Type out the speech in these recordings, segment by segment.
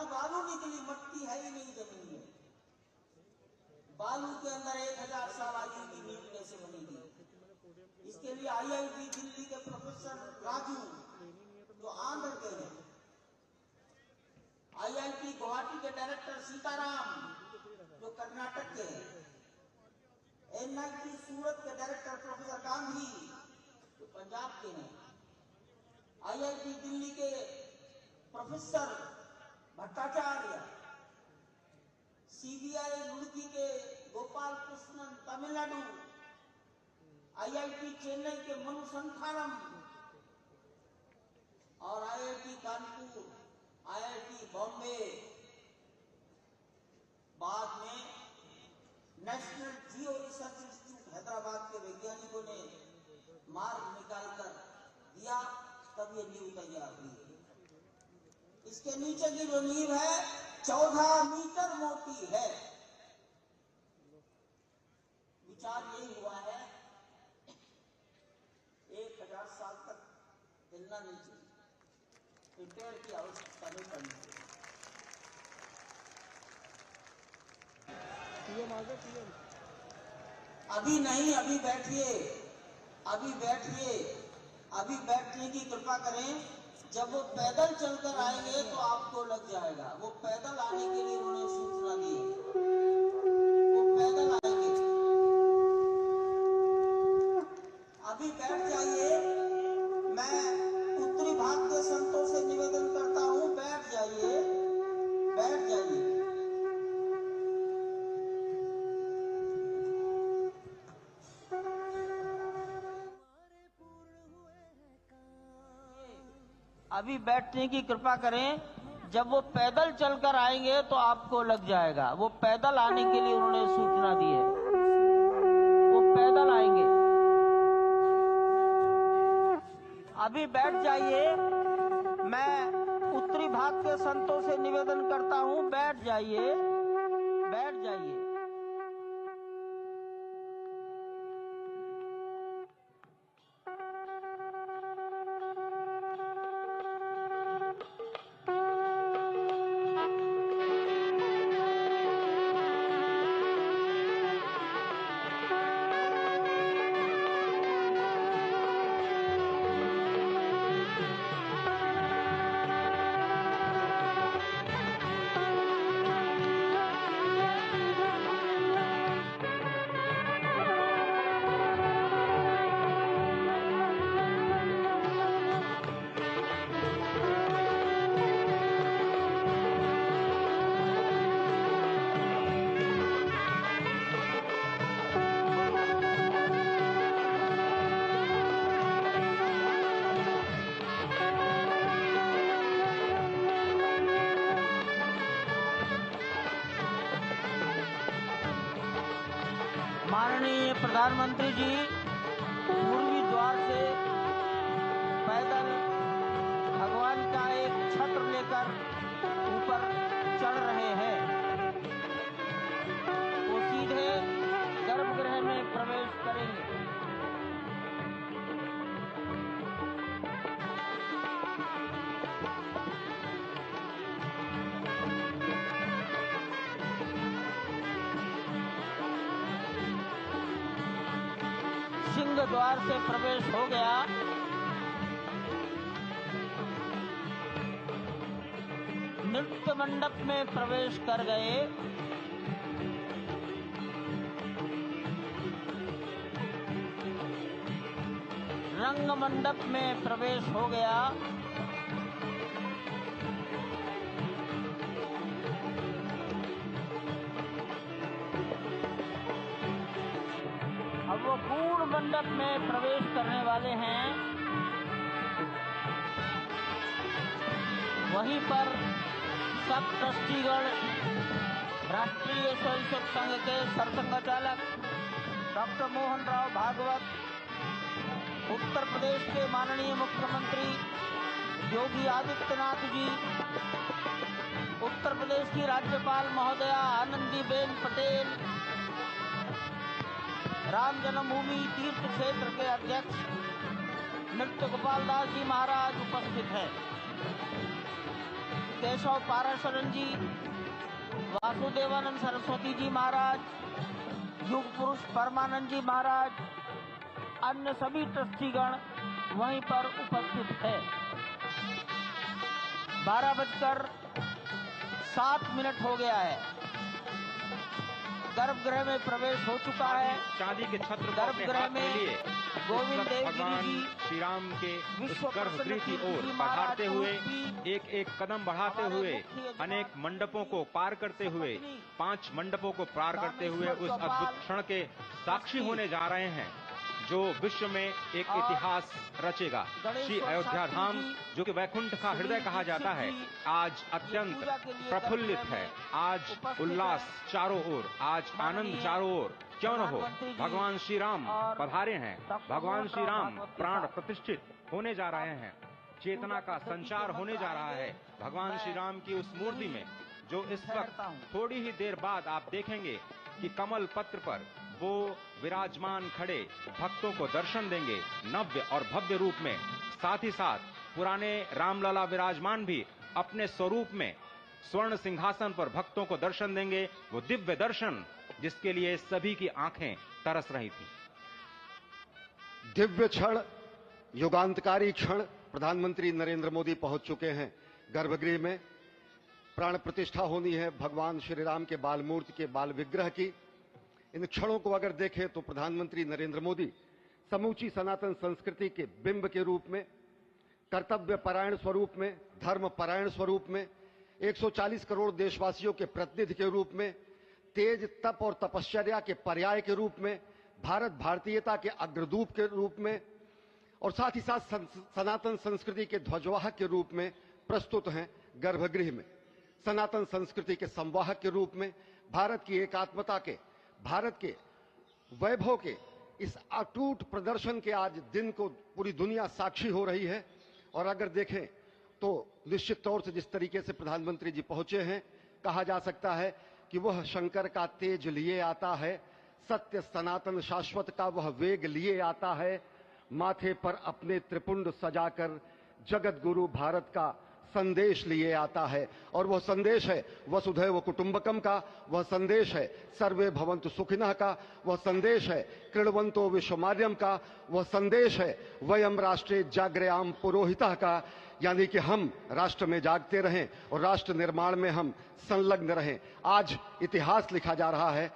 यहाँ बालू निकली, मट्टी है ही नहीं जमीन में। बालू के अंदर 1000 साल आयु की नींव कैसे बनेगी? इसके लिए IIT दिल्ली के प्रोफेसर राजू जो आंध्र के हैं, IIT गुवाहाटी के डायरेक्टर सीताराम जो कर्नाटक के हैं, NIT सूरत के डायरेक्टर प्रोफेसर गांधी जो पंजाब के हैं, IIT दिल्ली के प्रोफेसर भट्टाचार्य, CBI रुड़की के गोपाल कृष्णन तमिलनाडु, IIT चेन्नई के मनु संथानम और IIT कानपुर, IIT बॉम्बे, बाद में नेशनल जियो रिसर्च इंस्टीट्यूट हैदराबाद के वैज्ञानिकों ने मार्ग निकालकर दिया, तब ये नींव तैयार हुई। इसके नीचे की जो नींव है 14 मीटर मोटी है। विचार यही हुआ है 1000 साल तक हिलना नहीं चाहिए, रिपेयर की आवश्यकता नहीं पड़नी चाहिए। अभी नहीं, अभी बैठिए, अभी बैठिए, अभी बैठने की कृपा करें। जब वो पैदल चलकर आएंगे तो आपको लग जाएगा। वो पैदल आने के लिए उन्होंने सूचना दी, वो पैदल आएंगे। अभी बैठ जाइए, मैं उत्तरी भाग के संतों से निवेदन करता हूं, बैठ जाइए, बैठ जाइए। अभी बैठने की कृपा करें। जब वो पैदल चलकर आएंगे तो आपको लग जाएगा। वो पैदल आने के लिए उन्होंने सूचना दी है, वो पैदल आएंगे। अभी बैठ जाइए, मैं उत्तरी भाग के संतों से निवेदन करता हूं, बैठ जाइए, बैठ जाइए। माननीय प्रधानमंत्री जी पूर्वी द्वार से पैदल भगवान का एक छत्र लेकर ऊपर चढ़ रहे हैं। वो सीधे गर्भगृह में प्रवेश करेंगे। सिंह द्वार से प्रवेश हो गया। नृत्य मंडप में प्रवेश कर गए। रंग मंडप में प्रवेश हो गया। अब वो पूर्ण मंडप में प्रवेश करने वाले हैं। वहीं पर सब ट्रस्टीगण, राष्ट्रीय स्वयंसेवक संघ के सरसंघचालक डॉक्टर मोहन राव भागवत, उत्तर प्रदेश के माननीय मुख्यमंत्री योगी आदित्यनाथ जी, उत्तर प्रदेश की राज्यपाल महोदया आनंदीबेन पटेल, राम जन्मभूमि तीर्थ क्षेत्र के अध्यक्ष नृत्य गोपाल दास जी महाराज उपस्थित हैं। केशव पाराशरन जी, वासुदेवानंद सरस्वती जी महाराज, युग पुरुष परमानंद जी महाराज, अन्य सभी ट्रस्टीगण वहीं पर उपस्थित है। 12:07 हो गया है। गर्भगृह में प्रवेश हो चुका है। चांदी के छत्र गर्भगृह में गोविंद देव भगवान गिरी जी श्री राम के विश्व गर्भगृह की ओर बढ़ाते हुए एक एक कदम बढ़ाते हुए अनेक मंडपों को पार करते हुए 5 मंडपों को पार करते हुए उस अद्भुत क्षण के साक्षी होने जा रहे हैं जो विश्व में एक इतिहास रचेगा। श्री अयोध्या धाम जो कि वैकुंठ का हृदय कहा जाता है, आज अत्यंत प्रफुल्लित है। आज उल्लास चारों ओर, आज आनंद चारों ओर। क्यों न हो, भगवान श्री राम पधारे हैं। भगवान श्री राम प्राण प्रतिष्ठित होने जा रहे हैं। चेतना का संचार होने जा रहा है भगवान श्री राम की उस मूर्ति में, जो इस वक्त थोड़ी ही देर बाद आप देखेंगे कि कमल पत्र पर वो विराजमान खड़े भक्तों को दर्शन देंगे नव्य और भव्य रूप में। साथ ही साथ पुराने रामलला विराजमान भी अपने स्वरूप में स्वर्ण सिंहासन पर भक्तों को दर्शन देंगे। वो दिव्य दर्शन जिसके लिए सभी की आंखें तरस रही थी। दिव्य क्षण, युगांतकारी क्षण। प्रधानमंत्री नरेंद्र मोदी पहुंच चुके हैं गर्भगृह में। प्राण प्रतिष्ठा होनी है भगवान श्री राम के बाल मूर्ति के बाल विग्रह की। इन क्षणों को अगर देखें तो प्रधानमंत्री नरेंद्र मोदी समूची सनातन संस्कृति के बिंब के रूप में, कर्तव्य परायण स्वरूप में, धर्म परायण स्वरूप में, 140 करोड़ देशवासियों के प्रतिनिधि के रूप में, तेज तप और तपश्चर्या के पर्याय के रूप में, भारत भारतीयता के अग्रदूत के रूप में और साथ ही साथ सनातन संस्कृति के ध्वजवाहक के रूप में प्रस्तुत हैं गर्भगृह में। सनातन संस्कृति के संवाहक के रूप में, भारत की एकात्मता के, भारत के वैभव के इस अटूट प्रदर्शन के आज दिन को पूरी दुनिया साक्षी हो रही है। और अगर देखें तो निश्चित तौर से जिस तरीके से प्रधानमंत्री जी पहुंचे हैं, कहा जा सकता है कि वह शंकर का तेज लिए आता है, सत्य सनातन शाश्वत का वह वेग लिए आता है, माथे पर अपने त्रिपुंड सजाकर जगत गुरु भारत का संदेश लिए आता है। और वह संदेश है वसुधैव कुटुंबकम का, वह संदेश है सर्वे भवन्तु सुखिनः का, वह संदेश है कृण्वन्तो विश्वमार्यम का, वह संदेश है वयम राष्ट्रे जाग्रयाम पुरोहितः का, यानी कि हम राष्ट्र में जागते रहें और राष्ट्र निर्माण में हम संलग्न रहें। आज इतिहास लिखा जा रहा है।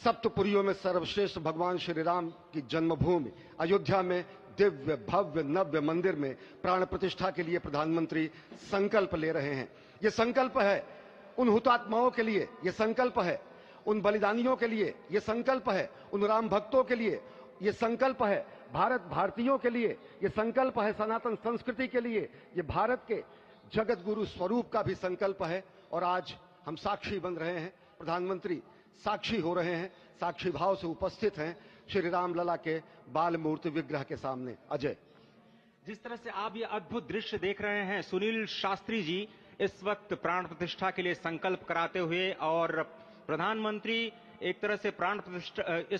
सप्तपुरियों में सर्वश्रेष्ठ भगवान श्री राम की जन्मभूमि अयोध्या में दिव्य भव्य नव्य मंदिर में प्राण प्रतिष्ठा के लिए प्रधानमंत्री संकल्प ले रहे हैं। ये संकल्प है उन हुतात्माओं के लिए, ये संकल्प है उन बलिदानियों के लिए, ये संकल्प है उन राम भक्तों के लिए, ये संकल्प है भारत भारतीयों के लिए, ये संकल्प है सनातन संस्कृति के लिए, ये भारत के जगत गुरु स्वरूप का भी संकल्प है। और आज हम साक्षी बन रहे हैं, प्रधानमंत्री साक्षी हो रहे हैं, साक्षी भाव से उपस्थित हैं श्री राम लला के बाल मूर्ति विग्रह के सामने। अजय, जिस तरह से आप ये अद्भुत दृश्य देख रहे हैं, सुनील शास्त्री जी इस वक्त प्राण प्रतिष्ठा के लिए संकल्प कराते हुए, और प्रधानमंत्री एक तरह से इस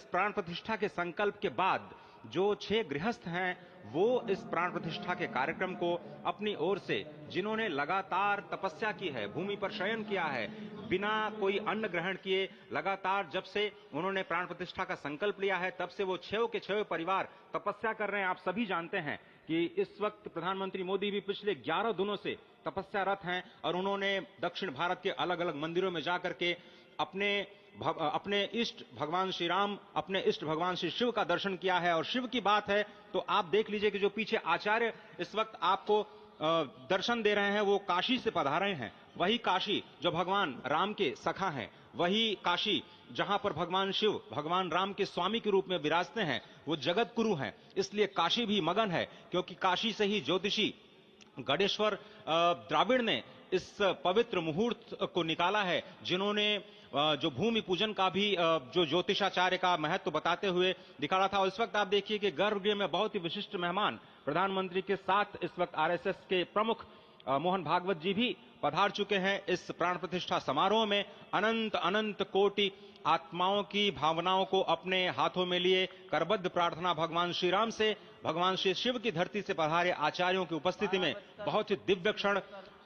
प्राण प्रतिष्ठा के संकल्प के बाद जो 6 गृहस्थ हैं वो इस प्राण प्रतिष्ठा के कार्यक्रम को अपनी ओर से, जिन्होंने लगातार तपस्या की है, भूमि पर शयन किया है, बिना कोई अन्न ग्रहण किए लगातार जब से उन्होंने प्राण प्रतिष्ठा का संकल्प लिया है तब से वो 6 के 6 परिवार तपस्या कर रहे हैं। आप सभी जानते हैं कि इस वक्त प्रधानमंत्री मोदी भी पिछले 11 दिनों से तपस्यारत हैं और उन्होंने दक्षिण भारत के अलग अलग मंदिरों में जाकर के अपने इष्ट भगवान श्री राम, अपने इष्ट भगवान श्री शिव का दर्शन किया है। और शिव की बात है तो आप देख लीजिए कि जो पीछे आचार्य इस वक्त आपको दर्शन दे रहे हैं वो काशी से पधारे हैं। वही काशी जो भगवान राम के सखा हैं, वही काशी जहां पर भगवान शिव भगवान राम के स्वामी के रूप में विराजते हैं, वो जगत गुरु हैं। इसलिए काशी भी मगन है, क्योंकि काशी से ही ज्योतिषी गणेश्वर द्राविड़ ने इस पवित्र मुहूर्त को निकाला है, जिन्होंने जो भूमि पूजन का भी जो ज्योतिषाचार्य का महत्व बताते हुए दिखाया था। और इस वक्त आप देखिए कि गर्भगृह में बहुत ही विशिष्ट मेहमान प्रधानमंत्री के साथ इस वक्त आरएसएस के प्रमुख मोहन भागवत जी भी पधार चुके हैं। इस प्राण प्रतिष्ठा समारोह में अनंत अनंत कोटि आत्माओं की भावनाओं को अपने हाथों में लिए करबद्ध प्रार्थना भगवान श्री राम से, भगवान श्री शिव की धरती से पधारे आचार्यों की उपस्थिति में बहुत ही दिव्य क्षण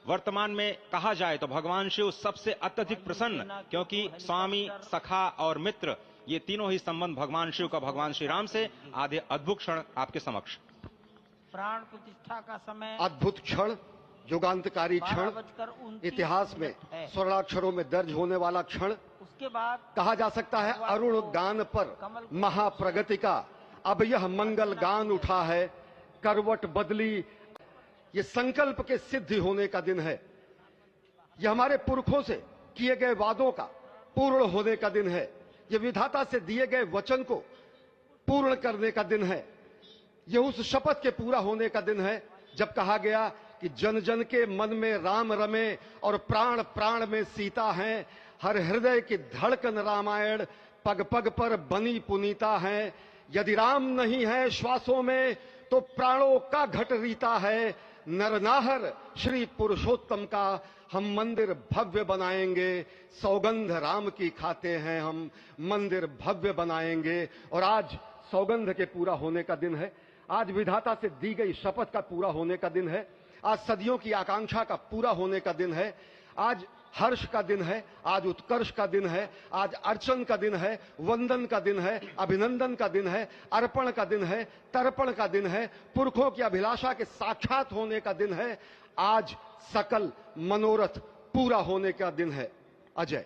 वर्तमान में कहा जाए तो भगवान शिव सबसे अत्यधिक प्रसन्न, क्योंकि स्वामी, सखा और मित्र ये तीनों ही संबंध भगवान शिव का भगवान श्री राम से। आधे अद्भुत क्षण आपके समक्ष। प्राण प्रतिष्ठा का समय अद्भुत क्षण, युगांतकारी क्षण, इतिहास में स्वर्णाक्षरों में दर्ज होने वाला क्षण। उसके बाद कहा जा सकता है अरुण गान पर महाप्रगति का अब यह मंगल गान उठा है, करवट बदली। ये संकल्प के सिद्धि होने का दिन है। यह हमारे पुरखों से किए गए वादों का पूर्ण होने का दिन है। यह विधाता से दिए गए वचन को पूर्ण करने का दिन है। यह उस शपथ के पूरा होने का दिन है जब कहा गया कि जन जन के मन में राम रमे और प्राण प्राण में सीता है। हर हृदय की धड़कन रामायण, पग पग पर बनी पुनीता है। यदि राम नहीं है श्वासों में तो प्राणों का घट रीता है। नरनाहर श्री पुरुषोत्तम का हम मंदिर भव्य बनाएंगे। सौगंध राम की खाते हैं हम, मंदिर भव्य बनाएंगे। और आज सौगंध के पूरा होने का दिन है। आज विधाता से दी गई शपथ का पूरा होने का दिन है। आज सदियों की आकांक्षा का पूरा होने का दिन है। आज हर्ष का दिन है, आज उत्कर्ष का दिन है, आज अर्चन का दिन है, वंदन का दिन है, अभिनंदन का दिन है, अर्पण का दिन है, तर्पण का दिन है, पुरखों की अभिलाषा के साक्षात होने का दिन है। आज सकल मनोरथ पूरा होने का दिन है। अजय,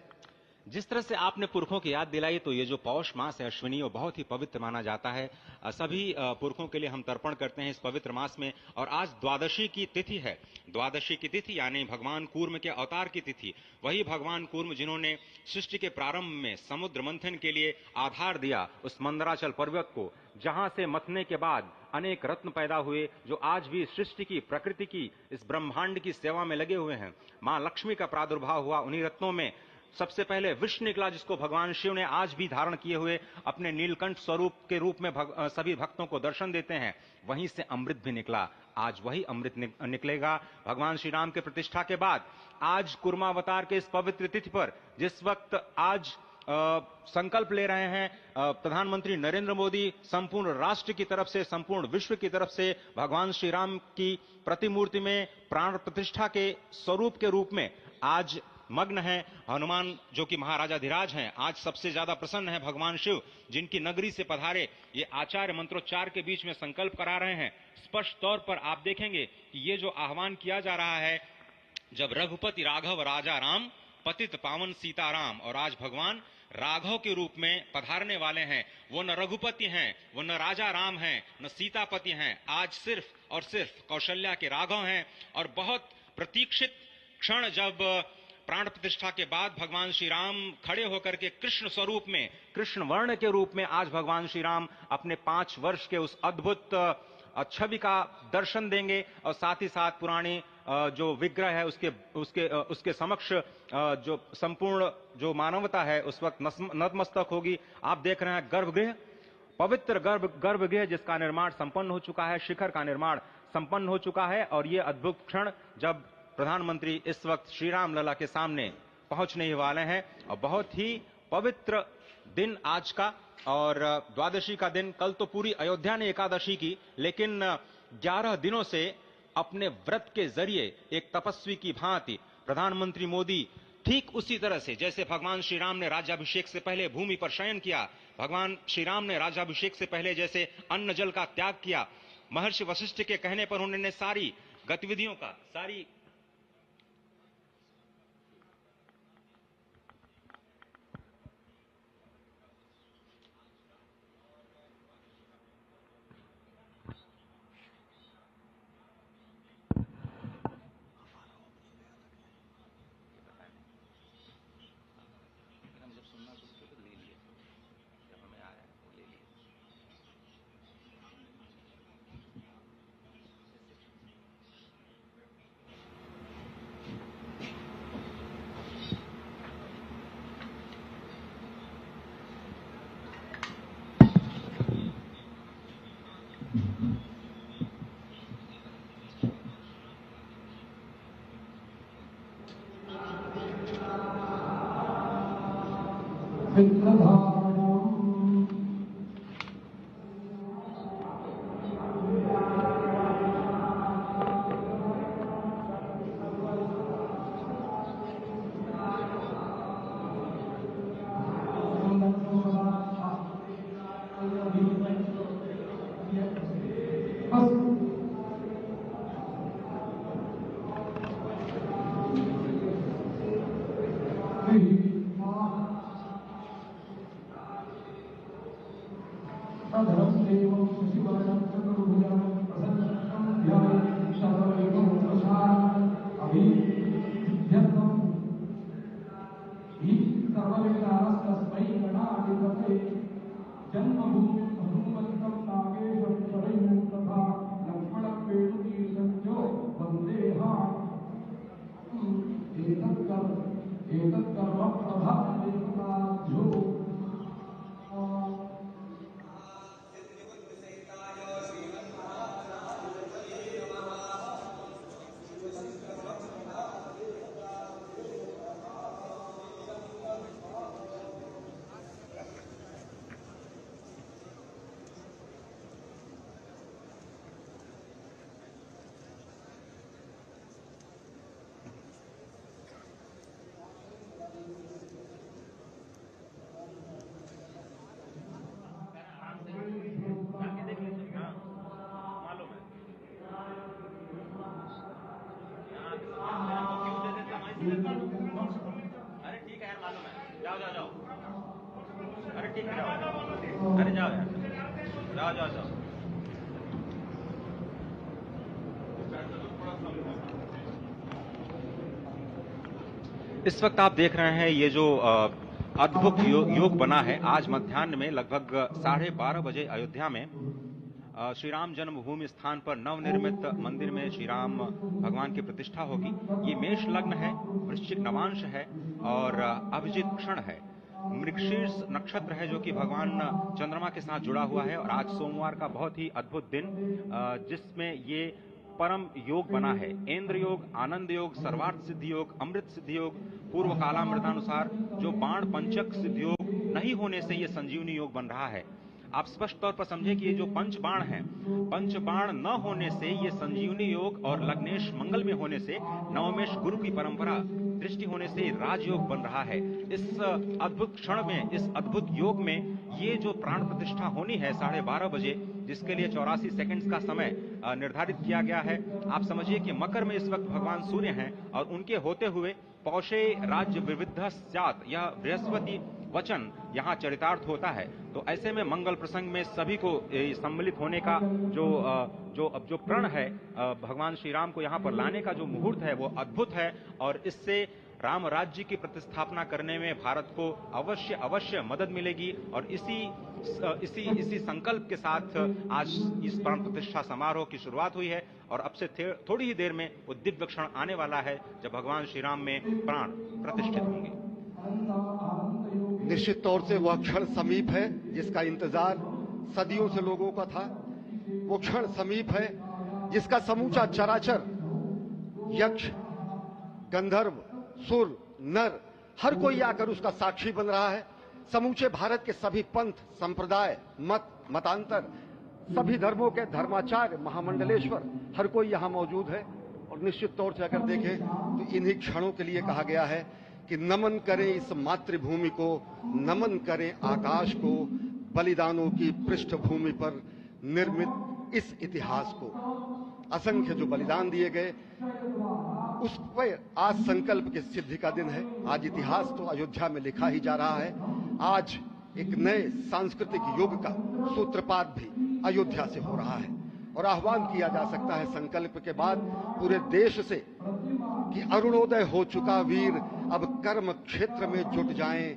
जिस तरह से आपने पुरखों की याद दिलाई, तो ये जो पौष मास है अश्विनी, वो बहुत ही पवित्र माना जाता है। सभी पुरखों के लिए हम तर्पण करते हैं इस पवित्र मास में। और आज द्वादशी की तिथि है। द्वादशी की तिथि यानी भगवान कूर्म के अवतार की तिथि। वही भगवान कूर्म जिन्होंने सृष्टि के प्रारंभ में समुद्र मंथन के लिए आधार दिया उस मंदराचल पर्वत को, जहां से मथने के बाद अनेक रत्न पैदा हुए, जो आज भी सृष्टि की, प्रकृति की, इस ब्रह्मांड की सेवा में लगे हुए हैं। मां लक्ष्मी का प्रादुर्भाव हुआ उन्हीं रत्नों में। सबसे पहले विष निकला, जिसको भगवान शिव ने आज भी धारण किए हुए अपने नीलकंठ स्वरूप के रूप में सभी भक्तों को दर्शन देते हैं। वहीं से अमृत भी निकला। आज वही अमृत निकलेगा भगवान श्री राम के प्रतिष्ठा के बाद। आज कुर्मावतार के इस पवित्र तिथि पर, जिस वक्त आज संकल्प ले रहे हैं प्रधानमंत्री नरेंद्र मोदी, संपूर्ण राष्ट्र की तरफ से, संपूर्ण विश्व की तरफ से भगवान श्री राम की प्रतिमूर्ति में प्राण प्रतिष्ठा के स्वरूप के रूप में आज मग्न है। हनुमान जो कि महाराजाधिराज हैं, आज सबसे ज्यादा प्रसन्न है भगवान शिव, जिनकी नगरी से पधारे ये आचार्य मंत्रोच्चार के बीच में संकल्प करा रहे हैं। स्पष्ट तौर पर आप देखेंगे कि ये जो आह्वान किया जा रहा है, जब रघुपति राघव राजा राम, पतित पावन सीताराम, और आज भगवान राघव के रूप में पधारने वाले हैं। वो न रघुपति हैं, वो न राजा राम हैं, न सीतापति हैं। आज सिर्फ और सिर्फ कौशल्या के राघव हैं। और बहुत प्रतीक्षित क्षण, जब प्राण प्रतिष्ठा के बाद भगवान श्री राम खड़े होकर के कृष्ण स्वरूप में, कृष्ण वर्ण के रूप में आज भगवान श्री राम अपने 5 वर्ष के उस अद्भुत छवि का दर्शन देंगे। और साथ ही साथ पुरानी जो विग्रह है उसके समक्ष जो संपूर्ण जो मानवता है उस वक्त नतमस्तक होगी। आप देख रहे हैं गर्भगृह, पवित्र गर्भगृह जिसका निर्माण संपन्न हो चुका है, शिखर का निर्माण संपन्न हो चुका है। और ये अद्भुत क्षण जब प्रधानमंत्री इस वक्त श्री राम लला के सामने पहुंचने ही वाले हैं। और बहुत ही पवित्र दिन आज का। और द्वादशी का दिन, कल तो पूरी अयोध्या ने एकादशी की, लेकिन 11 दिनों से अपने व्रत के जरिए एक तपस्वी की भांति प्रधानमंत्री मोदी ठीक उसी तरह से, जैसे भगवान श्री राम ने राज्याभिषेक से पहले भूमि पर शयन किया, भगवान श्री राम ने राज्याभिषेक से पहले जैसे अन्न जल का त्याग किया, महर्षि वशिष्ठ के कहने पर उन्होंने सारी गतिविधियों का, सारी अरे ठीक है यार, मालूम है। जाओ जाओ जाओ। अरे ठीक है, जाओ। अरे जाओ यार, जाओ जाओ जाओ। इस वक्त आप देख रहे हैं ये जो अद्भुत योग बना है। आज मध्याह्न में लगभग 12:30 बजे अयोध्या में श्री राम जन्मभूमि स्थान पर नवनिर्मित मंदिर में श्री राम भगवान की प्रतिष्ठा होगी। ये मेष लग्न है, वृश्चिक नवांश है और अभिजित क्षण है। मृगशीर्ष नक्षत्र है जो कि भगवान चंद्रमा के साथ जुड़ा हुआ है और आज सोमवार का बहुत ही अद्भुत दिन जिसमें ये परम योग बना है। इंद्र योग, आनंद योग, सर्वार्थ सिद्धि योग, अमृत सिद्धि योग, पूर्व कालामृतानुसार जो बाण पंचक सिद्धि योग नहीं होने से ये संजीवनी योग बन रहा है। आप स्पष्ट तौर पर समझे कि ये जो पंच बाण है, पंच बाण न होने से ये संजीवनी योग और लग्नेश मंगल में होने से नवमेश गुरु की परंपरा दृष्टि होने से राजयोग बन रहा है। इस अद्भुत क्षण में, इस अद्भुत योग में ये जो प्राण प्रतिष्ठा होनी है 12:30 बजे, जिसके लिए 84 सेकंड्स का समय निर्धारित किया गया है। आप समझिए कि मकर में इस वक्त भगवान सूर्य हैं और उनके होते हुए पौषे राज्य विविध स्यात्, यह बृहस्पति वचन यहाँ चरितार्थ होता है। तो ऐसे में मंगल प्रसंग में सभी को सम्मिलित होने का जो प्रण है भगवान श्री राम को यहाँ पर लाने का जो मुहूर्त है वो अद्भुत है और इससे राम राज्य की प्रतिस्थापना करने में भारत को अवश्य मदद मिलेगी। और इसी संकल्प के साथ आज इस प्राण प्रतिष्ठा समारोह की शुरुआत हुई है और अब से थोड़ी ही देर में वो दिव्य क्षण आने वाला है जब भगवान श्री राम में प्राण प्रतिष्ठित होंगे। निश्चित तौर से वह क्षण समीप है जिसका इंतजार सदियों से लोगों का था। वो क्षण समीप है जिसका समूचा चराचर, यक्ष, गंधर्व, सुर, नर, हर कोई आकर उसका साक्षी बन रहा है। समूचे भारत के सभी पंथ, संप्रदाय, मतांतर, सभी धर्मों के धर्माचार्य, महामंडलेश्वर, हर कोई यहां मौजूद है। और निश्चित तौर से अगर देखें तो इन्हीं क्षणों के लिए कहा गया है कि नमन करें इस मातृभूमि को, नमन करें आकाश को, बलिदानों की पृष्ठभूमि पर निर्मित इस इतिहास को। असंख्य जो बलिदान दिए गए उस पर आज संकल्प की सिद्धि का दिन है। आज इतिहास तो अयोध्या में लिखा ही जा रहा है। आज एक नए सांस्कृतिक युग का सूत्रपात भी अयोध्या से हो रहा है और आह्वान किया जा सकता है संकल्प के बाद पूरे देश से कि अरुणोदय हो चुका वीर अब कर्म क्षेत्र में जुट जाएं,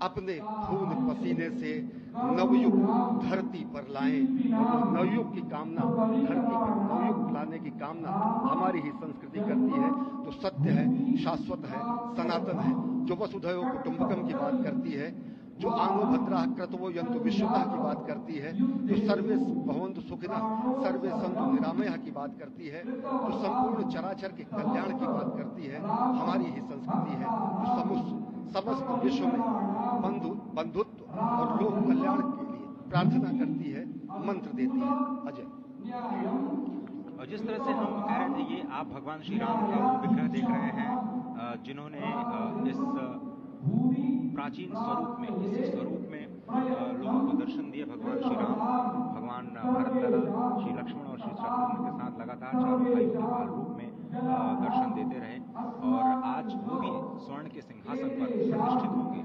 अपने खून पसीने से नवयुग धरती पर लाएं। और नवयुग की कामना, धरती पर नवयुग लाने की कामना हमारी ही संस्कृति करती है। तो सत्य है, शाश्वत है, सनातन है, जो वसुधैव कुटुंबकम की बात करती है, जो आनो भद्रा क्रतवो यंतु विश्वता की बात करती है, जो सर्वे भवन्तु सुखिनः सर्वे सन्तु निरामयः की बात करती है, जो संपूर्ण चराचर के कल्याण की बात करती है, हमारी ही संस्कृति है। जो समस्त विश्व में बंधुत्व और लोक कल्याण के लिए प्रार्थना करती है, मंत्र देती है। अजय, और जिस तरह से हम कह रहे थे, ये आप भगवान श्री राम का विग्रह देख रहे हैं जिन्होंने इस प्राचीन स्वरूप में, इसी स्वरूप में लोगों को दर्शन दिए। भगवान श्री राम, भगवान भरतलाल, श्री लक्ष्मण और श्री शत्रुघ्न के साथ लगातार चारों भाइयों के बाल रूप में दर्शन देते रहे और आज वो भी स्वर्ण के सिंहासन पर प्रतिष्ठित होंगे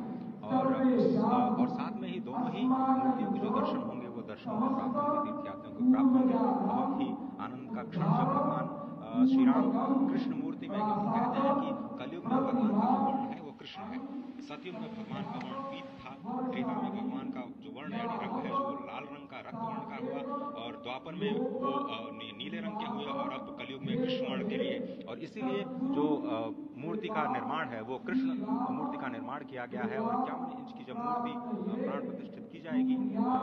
और साथ में ही दोनों ही मूर्तियों के जो दर्शन होंगे वो दर्शनों में प्राप्त होंगे, तीर्थयात्रियों को प्राप्त होंगे। बहुत ही आनंद का क्षण जब भगवान श्री राम कृष्ण मूर्ति में, क्योंकि कहते हैं कि कलयुग में भगवान का जो वर्ण है वो कृष्ण है, सतयुग में भगवान का वर्ण पीत था, त्रेता में भगवान का जो वर्ण यानी रंग है जो लाल रंग का रक्त वर्ण का हुआ, और द्वापर में वो नीले रंग के हुए, और अब कलयुग में कृष्ण वर्ण के लिए। और इसीलिए जो मूर्ति का निर्माण है वो कृष्ण मूर्ति का निर्माण किया गया है। और 51 इंच की जब मूर्ति प्राण प्रतिष्ठित की जाएगी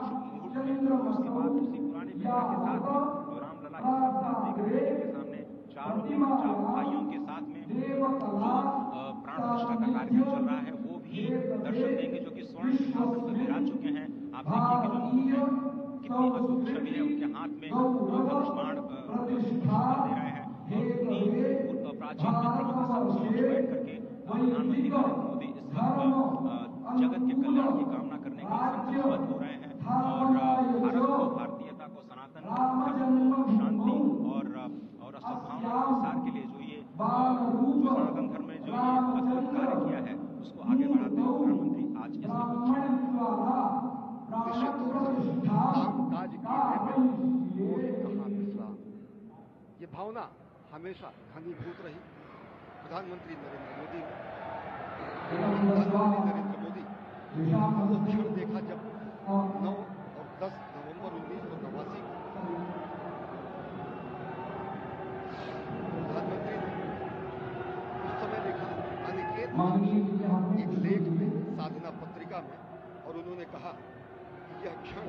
शुभ मुहूर्त में, उसके बाद उसी पुराने विग्रह के साथ में जो रामलला इस वक्त आप देख रहे हैं जिनके सामने चारों भाइयों के साथ में जो प्राण प्रतिष्ठा का कार्यक्रम चल रहा है वो भी दर्शन देंगे, जो कि स्वर्ण सिंहासन पर विराज चुके हैं। आप देखिए कि जो मुकुट है कितनी अद्भुत छवि है, उनके हाथ में धनुष बाण दे रहे हैं, और उन्हीं प्राचीन विग्रहों के समक्ष बैठ करके प्रधानमंत्री नरेंद्र मोदी इस वक्त जगत के कल्याण की कामना करने के लिए संकल्पबद्ध हो रहे हैं, और भारत को, भारतीयता को, सनातन धर्म को शांति और सद्भावना के प्रसार के लिए जो सनातन धर्म में जो ये अद्भुत कार्य किया है उसको आगे बढ़ाते हुए प्रधानमंत्री आज इस ये भावना हमेशा घनीभूत रही प्रधानमंत्री नरेंद्र मोदी ने। प्रधानमंत्री नरेंद्र मोदी वो क्षण देखा जब 9 और 10 नवंबर 1989 को प्रधानमंत्री ने उस समय देखा अनिकेत एक लेख में, साधना पत्रिका में, और उन्होंने कहा कि यह क्षण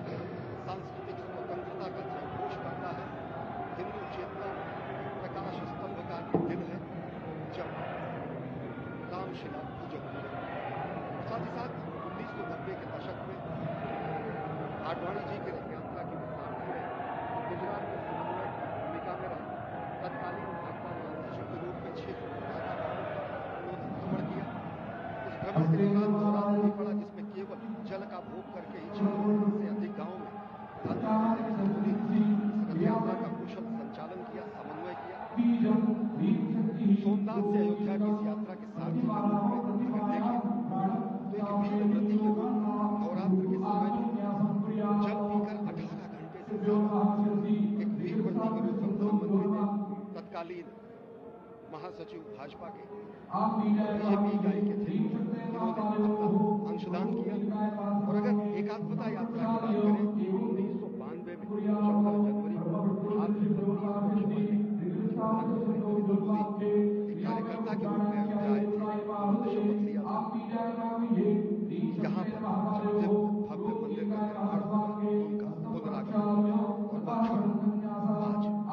सांस्कृतिक स्वतंत्रता का जयघोष करता है, हिंदू चेतना प्रकाश स्तंभ का दिन है जब रामशिला पूजन हुए। साथ ही साथ 1990 के दशक में आडवाणी जी की यात्रा की प्रधानमंत्री ने गुजरात में समन्वय भूमिका में रहे। तत्कालीन भाजपा महासचिव के रूप में 6 उन्होंने भ्रमण किया। इस भ्रमण के दौरान नवरात्र भी पड़ा, जिसमें केवल जल का भोग करके ही 6 से अधिक गाँव में प्रधानमंत्री नरेंद्र मोदी ने इस रथ यात्रा का कुशल संचालन किया, समन्वय किया। सोमनाथ से अयोध्या की इस यात्रा के सारथी के रूप में अगर देखें तो एक वीर व्रती के रूप में नवरात्र के समय में जल पीकर 18 घंटे से ज्यादा एक वीर व्रती के रूप में प्रधानमंत्री ने तत्कालीन महासचिव भाजपा के बीजेपी इकाई के थे, इन्होंने अपना अंशदान किया। और अगर एकात्मता यात्रा की बात करें 1992 में 14 जनवरी को आज से 32 वर्ष पहले प्रधानमंत्री नरेंद्र मोदी एक कार्यकर्ता के रूप में अयोध्या आए थे। उन्होंने शपथ लिया था यहाँ पर जब भव्य मंदिर का निर्माण होगा उनका पुनरागमन होगा, और वह क्षण आज एक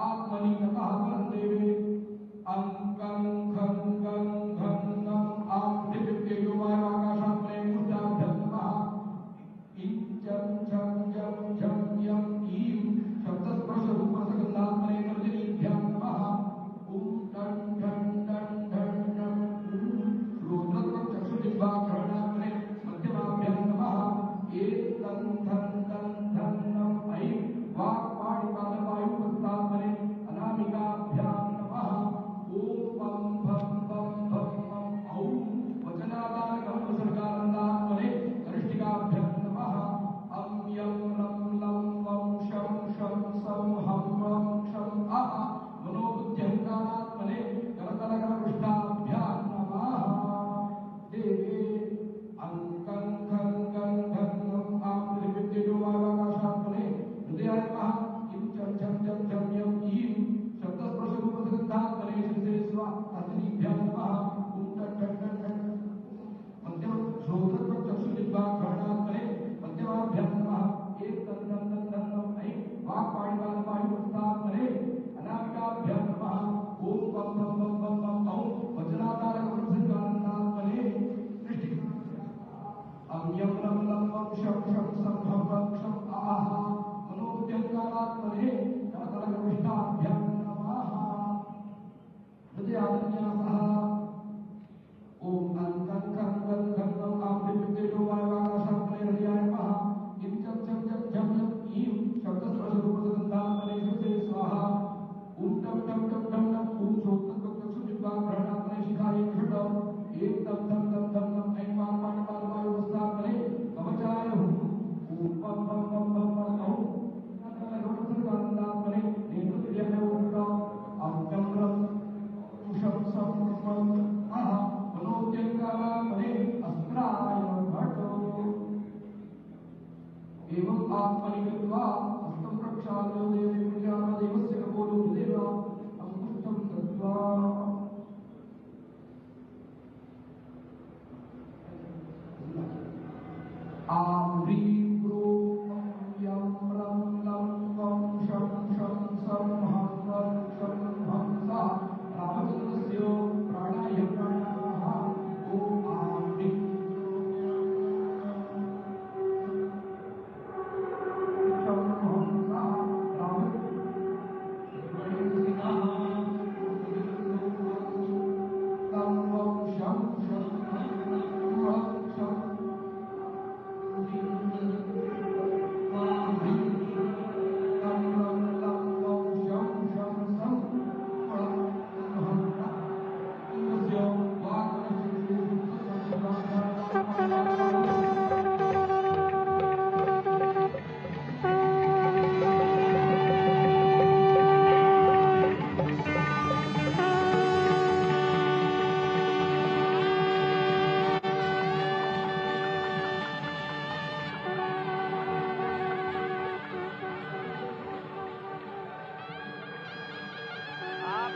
आप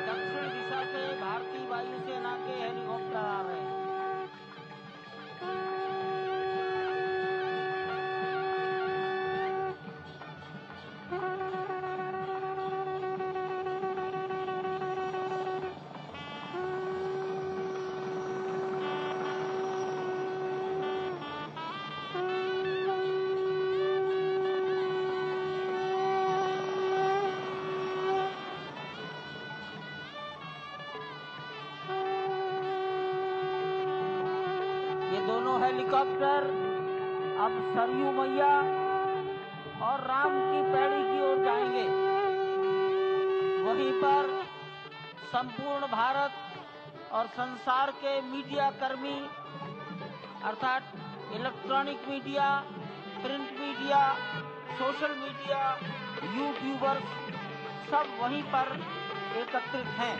दक्षिण दिशा से भारतीय वायुसेना के हेलीकॉप्टर आ रहे हैं। ये दोनों हेलीकॉप्टर अब सरयू मैया और राम की पैड़ी की ओर जाएंगे। वहीं पर संपूर्ण भारत और संसार के मीडिया कर्मी अर्थात electronic media, print media, social media, YouTubers सब वहीं पर एकत्रित हैं।